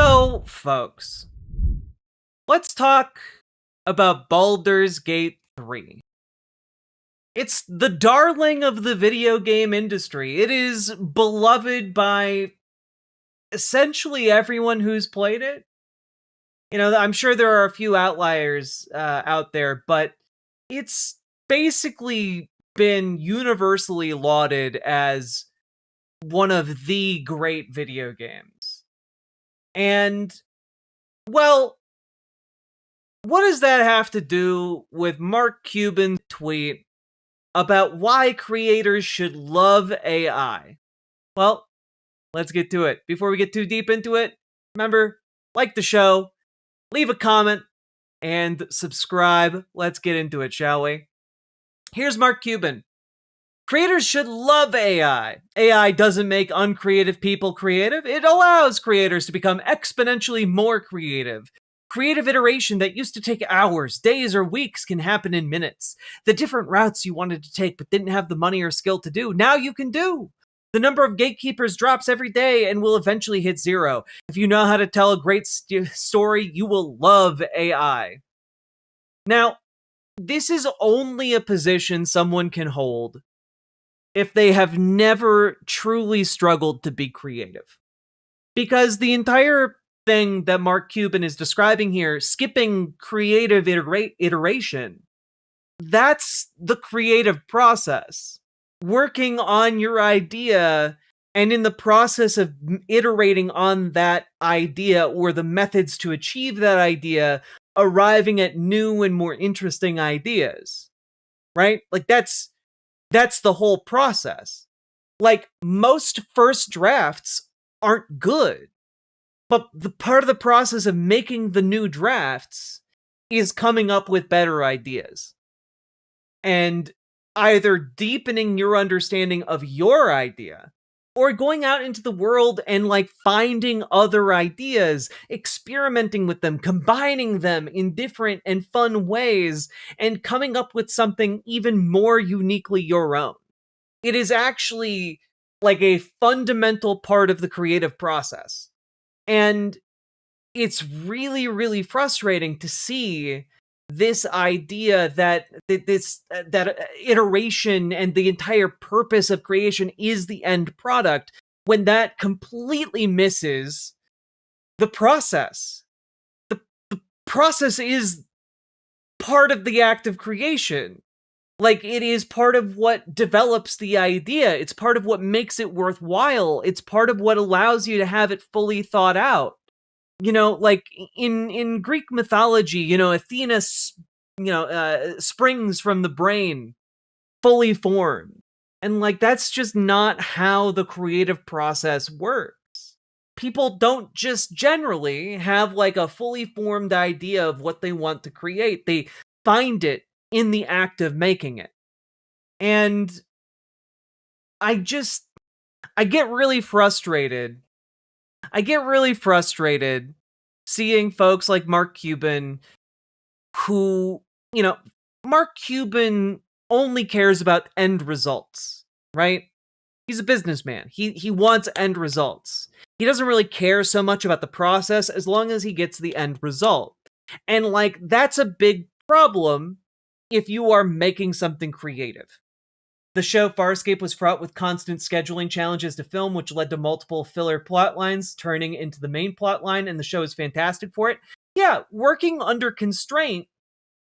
So, folks, let's talk about Baldur's Gate 3. It's the darling of the video game industry. It is beloved by essentially everyone who's played it. You know, I'm sure there are a few outliers out there, but it's basically been universally lauded as one of the great video games. And, well, what does that have to do with Mark Cuban's tweet about why creators should love AI? Well, let's get to it. Before we get too deep into it, remember, like the show, leave a comment, and subscribe. Let's get into it, shall we? Here's Mark Cuban. Creators should love AI. AI doesn't make uncreative people creative. It allows creators to become exponentially more creative. Creative iteration that used to take hours, days, or weeks can happen in minutes. The different routes you wanted to take but didn't have the money or skill to do, now you can do. The number of gatekeepers drops every day and will eventually hit zero. If you know how to tell a great story, you will love AI. Now, this is only a position someone can hold if they have never truly struggled to be creative. Because the entire thing that Mark Cuban is describing here, skipping creative iteration, that's the creative process. Working on your idea, and in the process of iterating on that idea or the methods to achieve that idea, arriving at new and more interesting ideas. Right? Like that's the whole process. Like, most first drafts aren't good. But the part of the process of making the new drafts is coming up with better ideas. And either deepening your understanding of your idea, or going out into the world and finding other ideas, experimenting with them, combining them in different and fun ways, and coming up with something even more uniquely your own. It is actually a fundamental part of the creative process. And it's really, really frustrating to see this idea that iteration and the entire purpose of creation is the end product, when that completely misses the process. The process is part of the act of creation. It is part of what develops the idea. It's part of what makes it worthwhile. It's part of what allows you to have it fully thought out. You know, in Greek mythology, Athena, springs from the brain, fully formed. And that's just not how the creative process works. People don't just generally have a fully formed idea of what they want to create. They find it in the act of making it. And I get really frustrated. Seeing folks like Mark Cuban who, Mark Cuban only cares about end results, right? He's a businessman. He wants end results. He doesn't really care so much about the process as long as he gets the end result. And that's a big problem if you are making something creative. The show Farscape was fraught with constant scheduling challenges to film, which led to multiple filler plot lines turning into the main plot line, and the show is fantastic for it. Yeah, working under constraint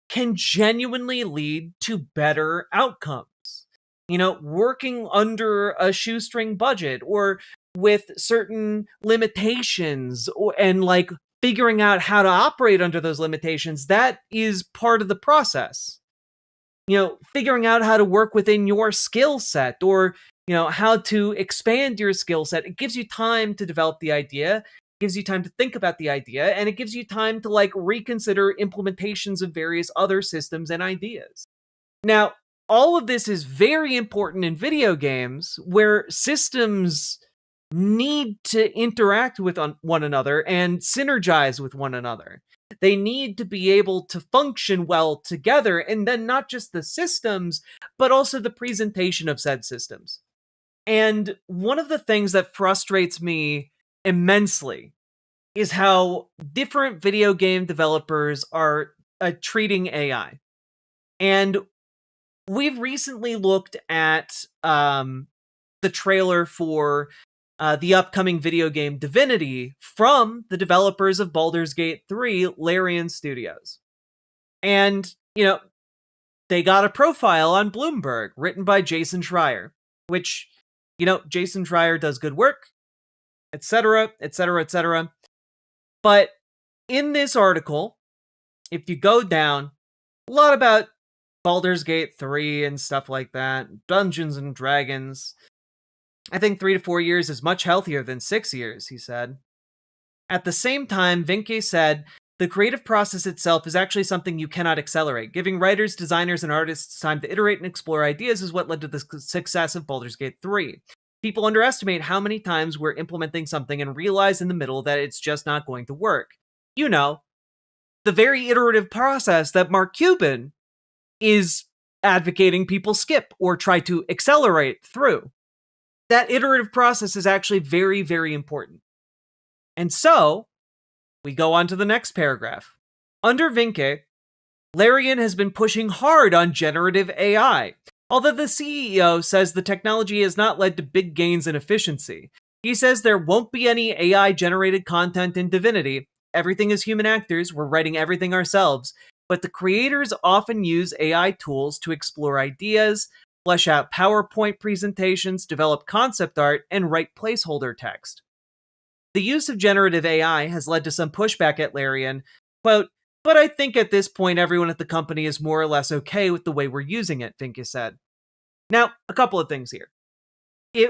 can genuinely lead to better outcomes. Working under a shoestring budget or with certain limitations, and figuring out how to operate under those limitations, that is part of the process. Figuring out how to work within your skill set, or, how to expand your skill set. It gives you time to develop the idea, gives you time to think about the idea, and it gives you time to reconsider implementations of various other systems and ideas. Now, all of this is very important in video games, where systems need to interact with one another and synergize with one another. They need to be able to function well together, and then not just the systems, but also the presentation of said systems. And one of the things that frustrates me immensely is how different video game developers are treating AI. And we've recently looked at the trailer for the upcoming video game Divinity from the developers of Baldur's Gate 3, Larian Studios. And, they got a profile on Bloomberg written by Jason Schreier, which, Jason Schreier does good work, etc., etc., etc. But in this article, if you go down, a lot about Baldur's Gate 3 and stuff like that, Dungeons and Dragons. I think 3 to 4 years is much healthier than 6 years, he said. At the same time, Vinke said, the creative process itself is actually something you cannot accelerate. Giving writers, designers, and artists time to iterate and explore ideas is what led to the success of Baldur's Gate 3. People underestimate how many times we're implementing something and realize in the middle that it's just not going to work. The very iterative process that Mark Cuban is advocating people skip or try to accelerate through. That iterative process is actually very, very important. And so, we go on to the next paragraph. Under Vinke, Larian has been pushing hard on generative AI, although the CEO says the technology has not led to big gains in efficiency. He says there won't be any AI-generated content in Divinity. Everything is human actors, we're writing everything ourselves, but the creators often use AI tools to explore ideas, flesh out PowerPoint presentations, develop concept art, and write placeholder text. The use of generative AI has led to some pushback at Larian, quote, but I think at this point everyone at the company is more or less okay with the way we're using it, Vinke said. Now, a couple of things here.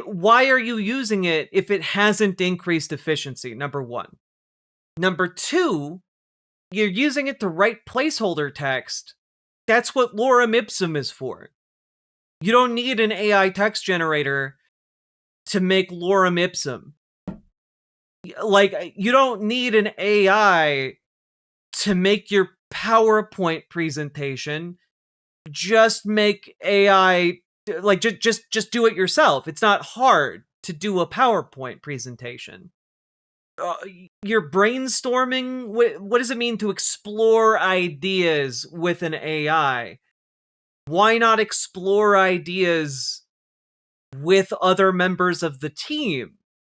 Why are you using it if it hasn't increased efficiency, number one? Number two, you're using it to write placeholder text. That's what lorem ipsum is for. You don't need an AI text generator to make lorem ipsum. Like, you don't need an AI to make your PowerPoint presentation. Just make AI, like, just do it yourself. It's not hard to do a PowerPoint presentation. You're brainstorming. What does it mean to explore ideas with an AI? Why not explore ideas with other members of the team?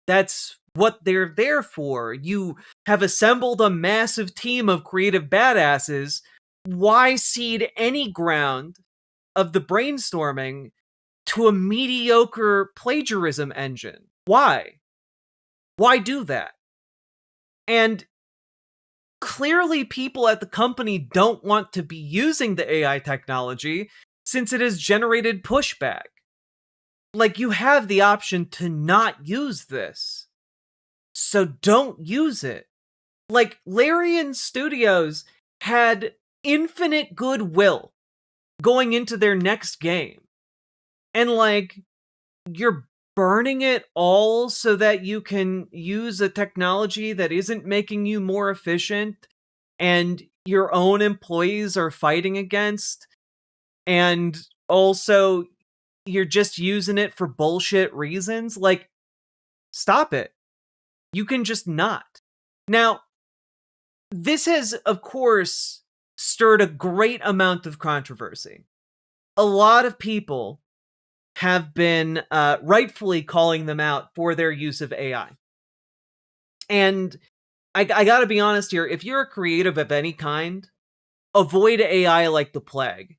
That's what they're there for. You have assembled a massive team of creative badasses. Why cede any ground of the brainstorming to a mediocre plagiarism engine? Why? Why do that? And clearly people at the company don't want to be using the AI technology since it has generated pushback. Like, you have the option to not use this. So don't use it. Like, Larian Studios had infinite goodwill going into their next game. And, like, you're burning it all so that you can use a technology that isn't making you more efficient and your own employees are fighting against. And also, you're just using it for bullshit reasons. Like, stop it. You can just not. Now, this has, of course, stirred a great amount of controversy. A lot of people have been rightfully calling them out for their use of AI. And I gotta be honest here, if you're a creative of any kind, avoid AI like the plague.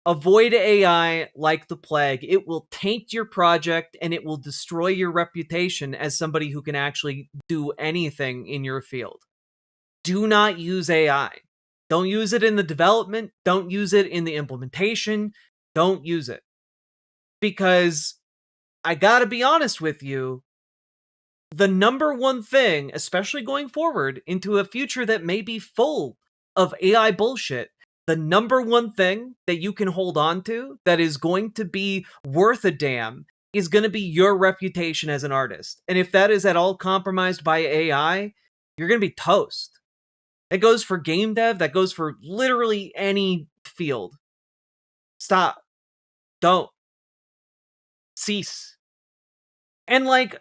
Avoid AI like the plague. It will taint your project and it will destroy your reputation as somebody who can actually do anything in your field. Do not use AI. Don't use it in the development. Don't use it in the implementation. Don't use it. Because I gotta be honest with you, the number one thing, especially going forward into a future that may be full of AI bullshit, the number one thing that you can hold on to that is going to be worth a damn is going to be your reputation as an artist. And if that is at all compromised by AI, you're going to be toast. That goes for game dev, that goes for literally any field. Stop. Don't. Cease. And, like,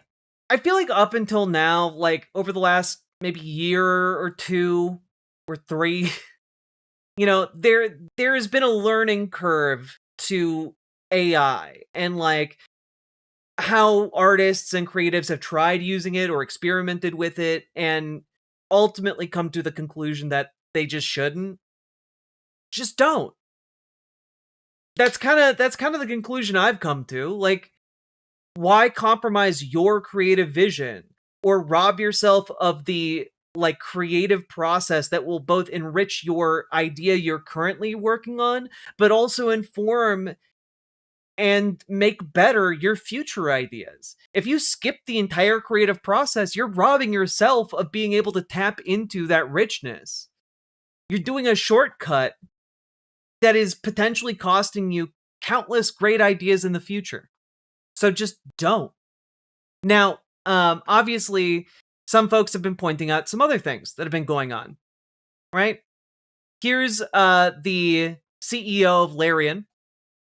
I feel like up until now, like, over the last maybe year or two or three, there has been a learning curve to AI and like how artists and creatives have tried using it or experimented with it and ultimately come to the conclusion that they just shouldn't. Just don't. That's kind of the conclusion I've come to. Like, why compromise your creative vision or rob yourself of the like creative process that will both enrich your idea you're currently working on, but also inform and make better your future ideas. If you skip the entire creative process, you're robbing yourself of being able to tap into that richness. You're doing a shortcut that is potentially costing you countless great ideas in the future. So just don't. Now, obviously, some folks have been pointing out some other things that have been going on, right? Here's the CEO of Larian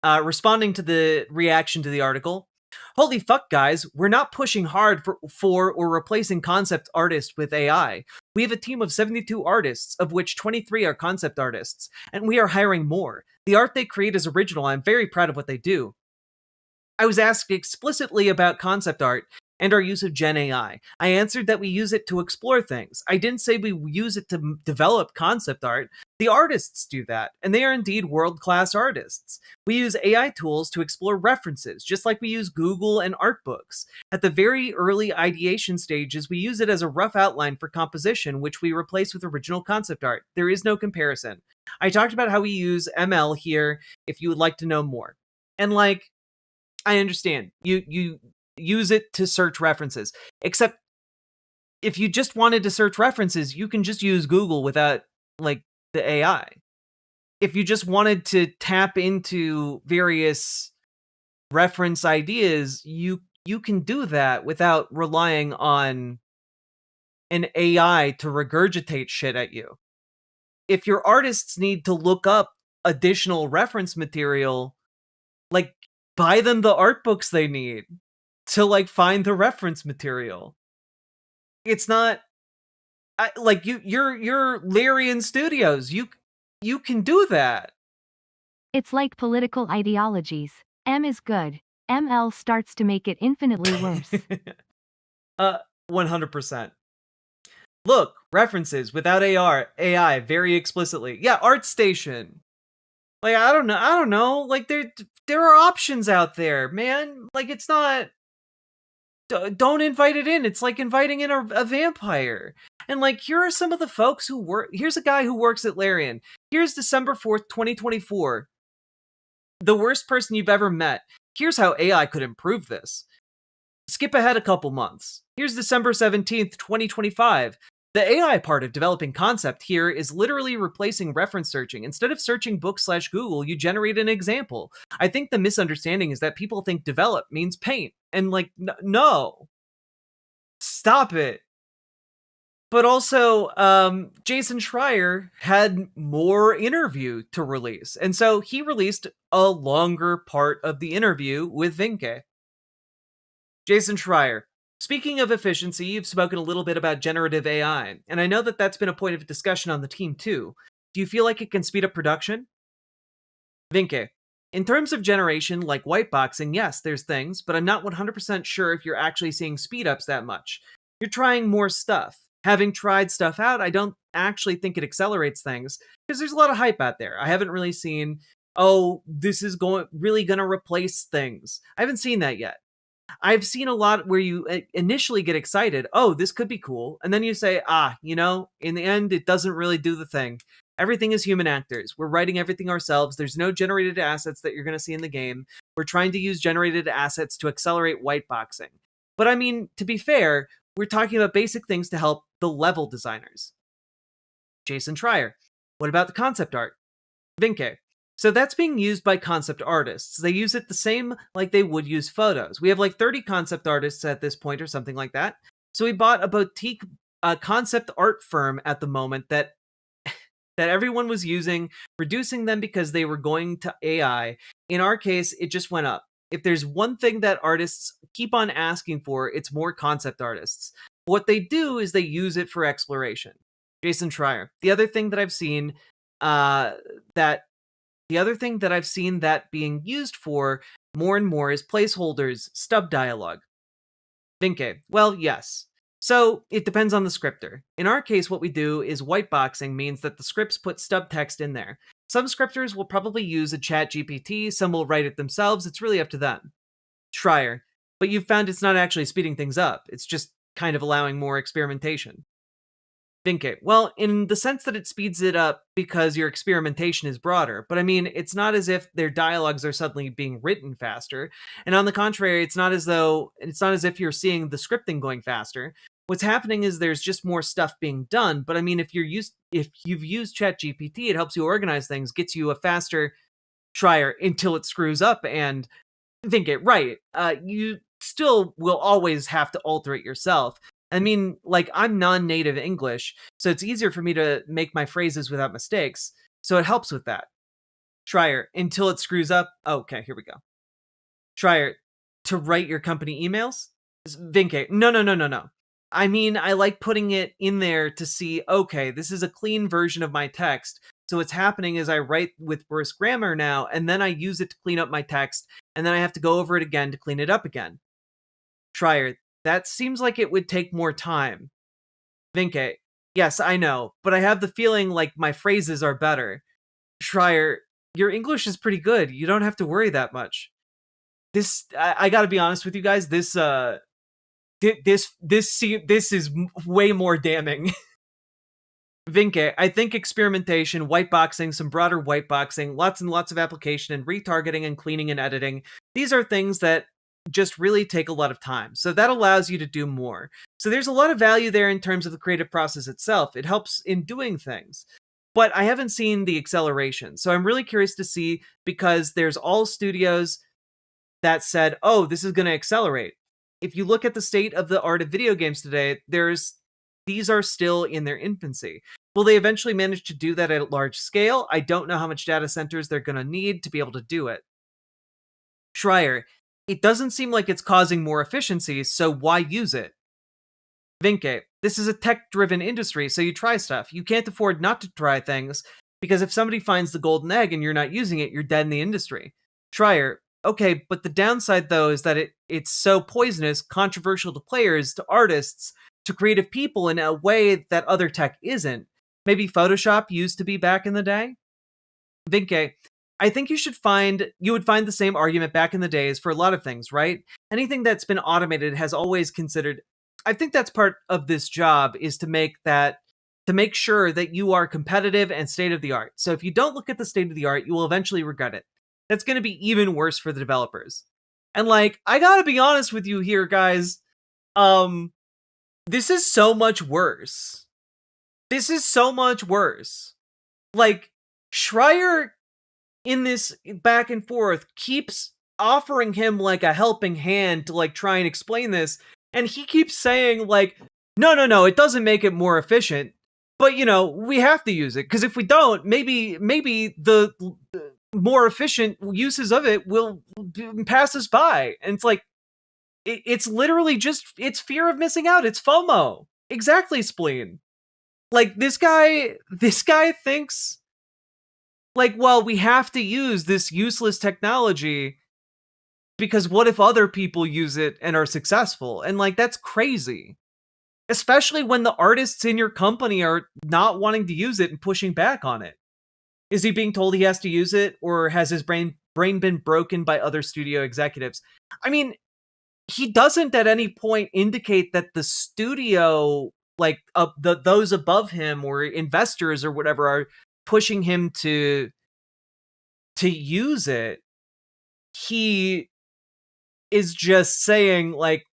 responding to the reaction to the article. Holy fuck, guys, we're not pushing hard for or replacing concept artists with AI. We have a team of 72 artists, of which 23 are concept artists, and we are hiring more. The art they create is original. I'm very proud of what they do. I was asked explicitly about concept art and our use of Gen AI. I answered that we use it to explore things. I didn't say we use it to develop concept art. The artists do that, and they are indeed world-class artists. We use AI tools to explore references, just like we use Google and art books. At the very early ideation stages, we use it as a rough outline for composition, which we replace with original concept art. There is no comparison. I talked about how we use ML here, if you would like to know more. And like, I understand. You use it to search references. Except if you just wanted to search references, you can just use Google without like the AI. If you just wanted to tap into various reference ideas, you can do that without relying on an AI to regurgitate shit at you. If your artists need to look up additional reference material, like buy them the art books they need to like find the reference material. It's not like you're Larian Studios. You can do that. It's like political ideologies. M is good. ML starts to make it infinitely worse. 100%. Look, references without AI very explicitly. Yeah, ArtStation. Like I don't know. Like there are options out there, man. Like it's not don't invite it in. It's like inviting in a vampire. And like, here are some of the folks who work. Here's a guy who works at Larian. Here's December 4th, 2024. The worst person you've ever met. Here's how AI could improve this. Skip ahead a couple months. Here's December 17th, 2025. The AI part of developing concept here is literally replacing reference searching. Instead of searching books/Google, you generate an example. I think the misunderstanding is that people think develop means paint. And like, no. Stop it. But also, Jason Schreier had more interview to release. And so he released a longer part of the interview with Vinke. Jason Schreier. Speaking of efficiency, you've spoken a little bit about generative AI, and I know that that's been a point of discussion on the team too. Do you feel like it can speed up production? Vinke. In terms of generation, like whiteboxing, yes, there's things, but I'm not 100% sure if you're actually seeing speedups that much. You're trying more stuff. Having tried stuff out, I don't actually think it accelerates things, because there's a lot of hype out there. I haven't really seen, oh, this is really gonna replace things. I haven't seen that yet. I've seen a lot where you initially get excited, oh, this could be cool, and then you say, in the end, it doesn't really do the thing. Everything is human actors. We're writing everything ourselves. There's no generated assets that you're going to see in the game. We're trying to use generated assets to accelerate whiteboxing. But I mean, to be fair, we're talking about basic things to help the level designers. Jason Schreier. What about the concept art? Vinke. So that's being used by concept artists. They use it the same like they would use photos. We have like 30 concept artists at this point or something like that. So we bought a boutique concept art firm at the moment that everyone was using, reducing them because they were going to AI. In our case, it just went up. If there's one thing that artists keep on asking for, it's more concept artists. What they do is they use it for exploration. Jason Schreier. The other thing that I've seen that being used for more and more is placeholders, stub dialogue. Vinke. Well, yes. So it depends on the scripter. In our case, what we do is whiteboxing means that the scripts put stub text in there. Some scripters will probably use a chat GPT, some will write it themselves, it's really up to them. Schreier. But you've found it's not actually speeding things up, it's just kind of allowing more experimentation. Vinke. Well, in the sense that it speeds it up because your experimentation is broader, but I mean, it's not as if their dialogues are suddenly being written faster. And on the contrary, it's not as if you're seeing the scripting going faster. What's happening is there's just more stuff being done. But I mean, if you've used ChatGPT, it helps you organize things, gets you a faster trier until it screws up and think it right. You still will always have to alter it yourself. I mean, like, I'm non-native English, so it's easier for me to make my phrases without mistakes, so it helps with that. Schreier, until it screws up. Oh, okay, here we go. Schreier, to write your company emails? Vinke, no. I mean, I like putting it in there to see, okay, this is a clean version of my text, so what's happening is I write with worse grammar now, and then I use it to clean up my text, and then I have to go over it again to clean it up again. Schreier, that seems like it would take more time. Vinke, yes, I know, but I have the feeling like my phrases are better. Schreier, your English is pretty good. You don't have to worry that much. I gotta be honest with you guys. This is way more damning. Vinke, I think experimentation, whiteboxing, some broader whiteboxing, lots and lots of application, and retargeting and cleaning and editing. These are things that just really take a lot of time. So that allows you to do more. So there's a lot of value there in terms of the creative process itself. It helps in doing things. But I haven't seen the acceleration. So I'm really curious to see, because there's all studios that said, oh, this is going to accelerate. If you look at the state of the art of video games today, these are still in their infancy. Will they eventually manage to do that at a large scale? I don't know how much data centers they're going to need to be able to do it. Schreier, it doesn't seem like it's causing more efficiencies, so why use it? Vinke, this is a tech-driven industry, so you try stuff. You can't afford not to try things, because if somebody finds the golden egg and you're not using it, you're dead in the industry. Schreier, okay, but the downside, though, is that it's so poisonous, controversial to players, to artists, to creative people in a way that other tech isn't. Maybe Photoshop used to be back in the day? Vinke, I think you would find the same argument back in the days for a lot of things, right? Anything that's been automated has always considered. I think that's part of this job, is to make sure that you are competitive and state of the art. So if you don't look at the state of the art, you will eventually regret it. That's going to be even worse for the developers. And like, I gotta be honest with you here, guys. This is so much worse. This is so much worse. Like, Schreier in this back and forth keeps offering him like a helping hand to like try and explain this, and he keeps saying like, no, it doesn't make it more efficient, but you know, we have to use it, because if we don't, maybe the more efficient uses of it will pass us by. And it's like, it's literally just, it's fear of missing out. It's FOMO. Exactly, Spleen. Like, this guy thinks, like, well, we have to use this useless technology because what if other people use it and are successful? And like, that's crazy. Especially when the artists in your company are not wanting to use it and pushing back on it. Is he being told he has to use it, or has his brain been broken by other studio executives? I mean, he doesn't at any point indicate that the studio, like those above him or investors or whatever, are pushing him to use it. He is just saying like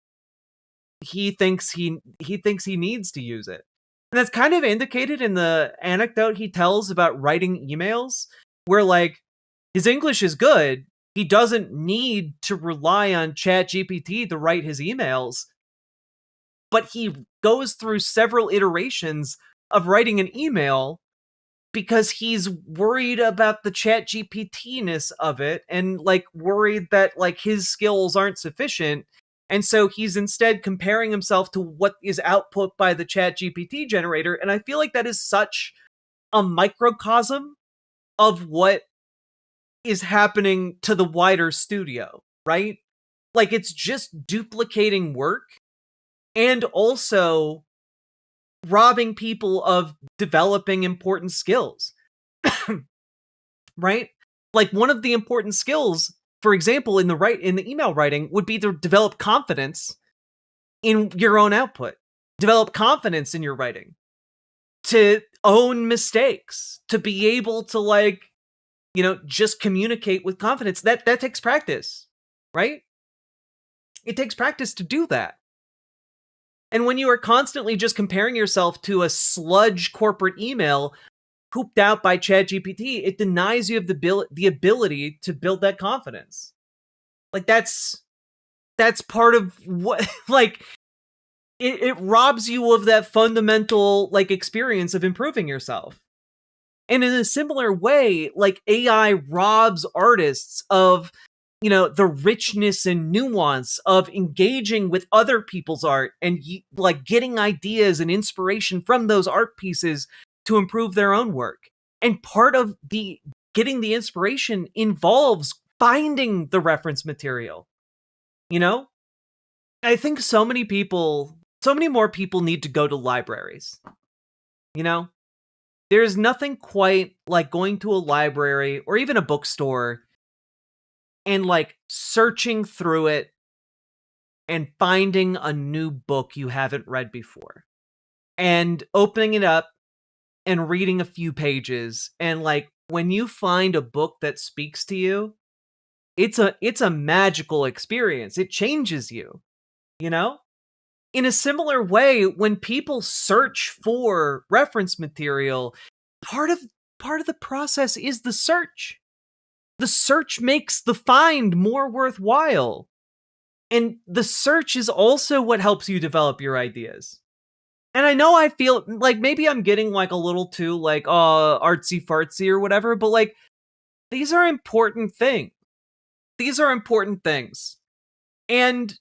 he thinks he needs to use it. And that's kind of indicated in the anecdote he tells about writing emails, where like his English is good. He doesn't need to rely on ChatGPT to write his emails, but he goes through several iterations of writing an email because he's worried about the ChatGPT-ness of it, and like worried that like his skills aren't sufficient. And so he's instead comparing himself to what is output by the ChatGPT generator. And I feel like that is such a microcosm of what is happening to the wider studio, right? Like, it's just duplicating work and also robbing people of developing important skills, right? Like, one of the important skills, for example, in the email writing would be to develop confidence in your own output, develop confidence in your writing, to own mistakes, to be able to, like, just communicate with confidence. That takes practice, right? It takes practice to do that. And when you are constantly just comparing yourself to a sludge corporate email pooped out by ChatGPT, it denies you of the ability to build that confidence. Like, that's part of what, like, it robs you of that fundamental, like, experience of improving yourself. And in a similar way, like, AI robs artists of, the richness and nuance of engaging with other people's art and, like, getting ideas and inspiration from those art pieces to improve their own work. And part of the getting the inspiration involves finding the reference material. I think so many more people need to go to libraries. There's nothing quite like going to a library or even a bookstore and, like, searching through it and finding a new book you haven't read before and opening it up and reading a few pages. And, like, when you find a book that speaks to you, it's a magical experience. It changes you, In a similar way, when people search for reference material, part of the process is the search. The search makes the find more worthwhile. And the search is also what helps you develop your ideas. And I know I feel like maybe I'm getting, like, a little too, like, artsy fartsy or whatever, but, like, these are important things. These are important things. And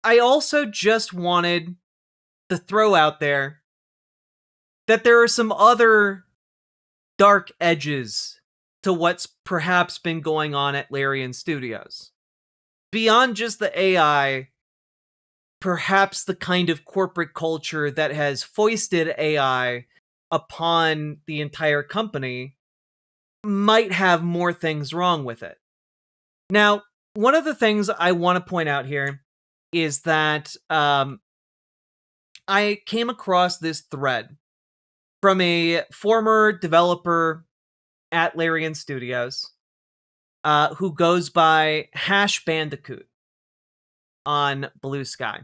I also just wanted to throw out there that there are some other dark edges to what's perhaps been going on at Larian Studios. Beyond just the AI, perhaps the kind of corporate culture that has foisted AI upon the entire company might have more things wrong with it. Now, one of the things I want to point out here is that I came across this thread from a former developer at Larian Studios who goes by Hash Bandicoot on Blue Sky.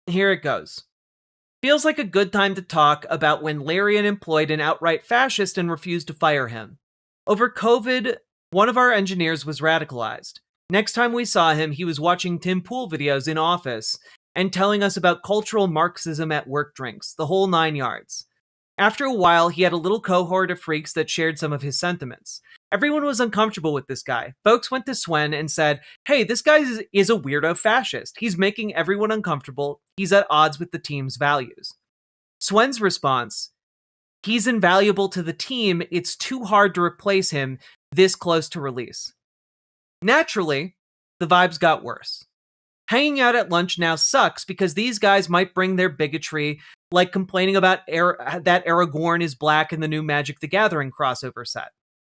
Here it goes. Feels like a good time to talk about when Larian employed an outright fascist and refused to fire him. Over COVID, one of our engineers was radicalized. Next time we saw him, he was watching Tim Pool videos in office and telling us about cultural Marxism at work drinks, the whole 9 yards. After a while, he had a little cohort of freaks that shared some of his sentiments. Everyone was uncomfortable with this guy. Folks went to Swen and said, hey, this guy is a weirdo fascist. He's making everyone uncomfortable. He's at odds with the team's values. Swen's response, he's invaluable to the team. It's too hard to replace him this close to release. Naturally, the vibes got worse. Hanging out at lunch now sucks because these guys might bring their bigotry, like complaining about that Aragorn is black in the new Magic the Gathering crossover set.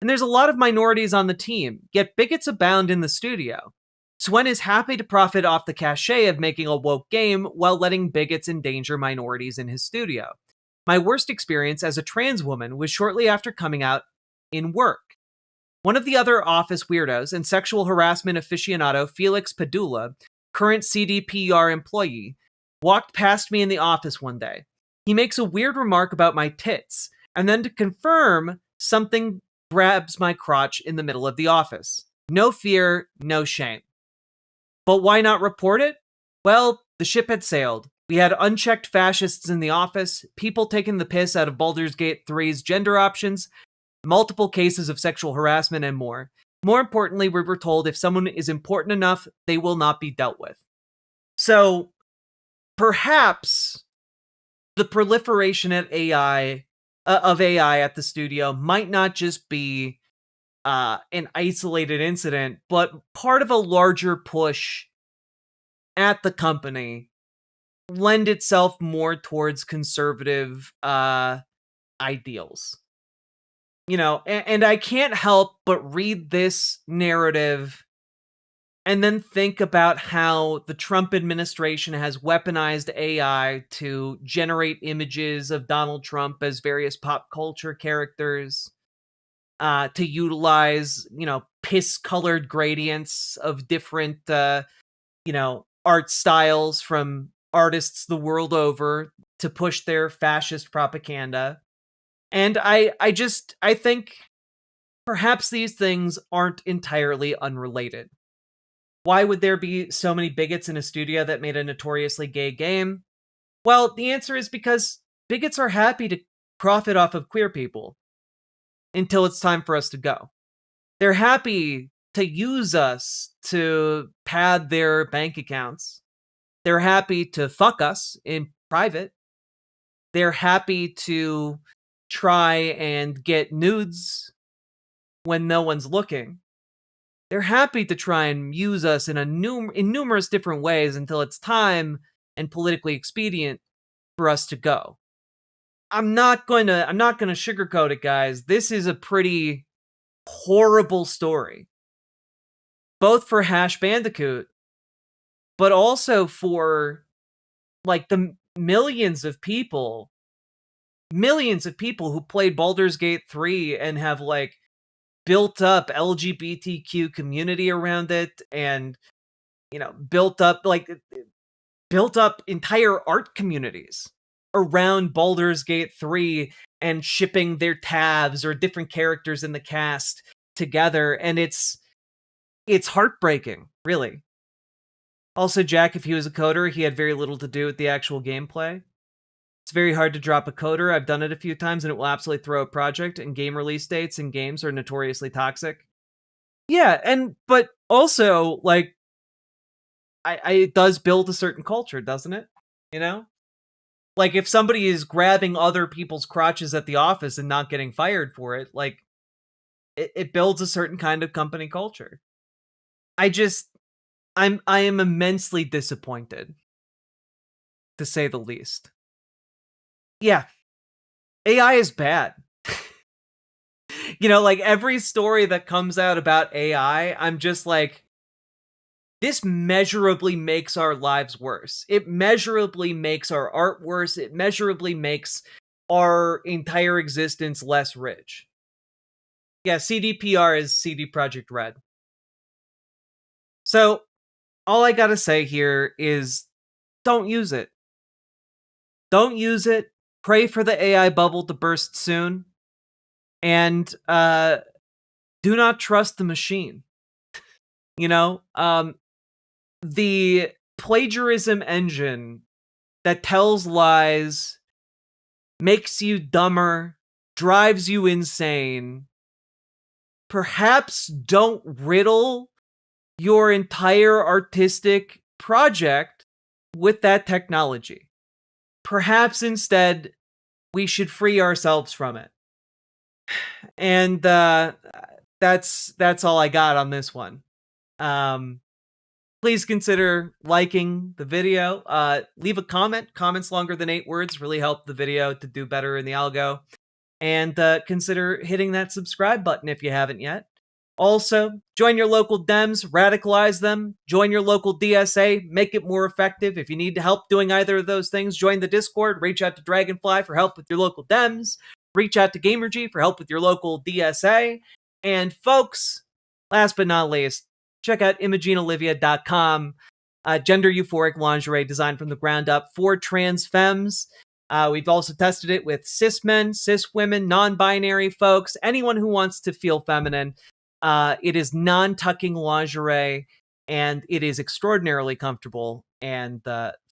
And there's a lot of minorities on the team, yet bigots abound in the studio. Swen is happy to profit off the cachet of making a woke game while letting bigots endanger minorities in his studio. My worst experience as a trans woman was shortly after coming out in work. One of the other office weirdos and sexual harassment aficionado, Felix Padula, current CDPR employee, walked past me in the office one day. He makes a weird remark about my tits, and then to confirm, something grabs my crotch in the middle of the office. No fear, no shame. But why not report it? Well, the ship had sailed. We had unchecked fascists in the office, people taking the piss out of Baldur's Gate 3's gender options, multiple cases of sexual harassment, and more. More importantly, we were told if someone is important enough, they will not be dealt with. So perhaps the proliferation of AI at the studio might not just be an isolated incident, but part of a larger push at the company lend itself more towards conservative ideals. And I can't help but read this narrative and then think about how the Trump administration has weaponized AI to generate images of Donald Trump as various pop culture characters, to utilize, piss-colored gradients of different, art styles from artists the world over to push their fascist propaganda. And I think perhaps these things aren't entirely unrelated. Why would there be so many bigots in a studio that made a notoriously gay game? Well, the answer is because bigots are happy to profit off of queer people until it's time for us to go. They're happy to use us to pad their bank accounts. They're happy to fuck us in private. They're happy to try and get nudes when no one's looking. They're happy to try and use us in numerous different ways until it's time and politically expedient for us to go. I'm not going to sugarcoat it, guys. This is a pretty horrible story. Both for Hash Bandicoot, but also for like the millions of people who played Baldur's Gate 3 and have like built up LGBTQ community around it, and built up entire art communities around Baldur's Gate 3 and shipping their tabs or different characters in the cast together, and it's heartbreaking, really. Also, Jack, if he was a coder, he had very little to do with the actual gameplay. It's very hard to drop a coder. I've done it a few times and it will absolutely throw a project, and game release dates in games are notoriously toxic. Yeah, but also, like, it does build a certain culture, doesn't it? Like, if somebody is grabbing other people's crotches at the office and not getting fired for it, like, it builds a certain kind of company culture. I am immensely disappointed, to say the least. Yeah, AI is bad. Like, every story that comes out about AI, I'm just like, this measurably makes our lives worse. It measurably makes our art worse. It measurably makes our entire existence less rich. Yeah, CDPR is CD Projekt Red. So, all I gotta say here is, don't use it. Don't use it. Pray for the AI bubble to burst soon. And do not trust the machine. The plagiarism engine that tells lies, makes you dumber, drives you insane. Perhaps don't riddle your entire artistic project with that technology. Perhaps instead, we should free ourselves from it. And that's all I got on this one. Please consider liking the video. Leave a comment. Comments longer than 8 words really help the video to do better in the algo. And consider hitting that subscribe button if you haven't yet. Also, join your local Dems, radicalize them, join your local DSA, make it more effective. If you need help doing either of those things, join the Discord, reach out to Dragonfly for help with your local Dems, reach out to GamerG for help with your local DSA. And folks, last but not least, check out ImogeneOlivia.com. Gender euphoric lingerie designed from the ground up for trans femmes. We've also tested it with cis men, cis women, non-binary folks, anyone who wants to feel feminine. It is non-tucking lingerie, and it is extraordinarily comfortable and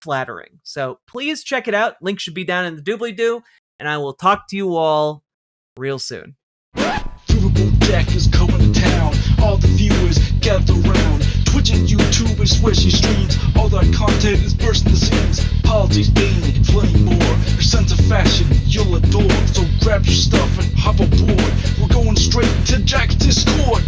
flattering. So please check it out. Link should be down in the doobly-doo, and I will talk to you all real soon. Riverboat deck is coming to town. All the viewers gather around. Twitch and YouTube and swishy streams. All that content is bursting the seams. Politics, gaming, and plenty more. Your sense of fashion you'll adore. So grab your stuff and hop aboard. We're going straight to Jack's Discord.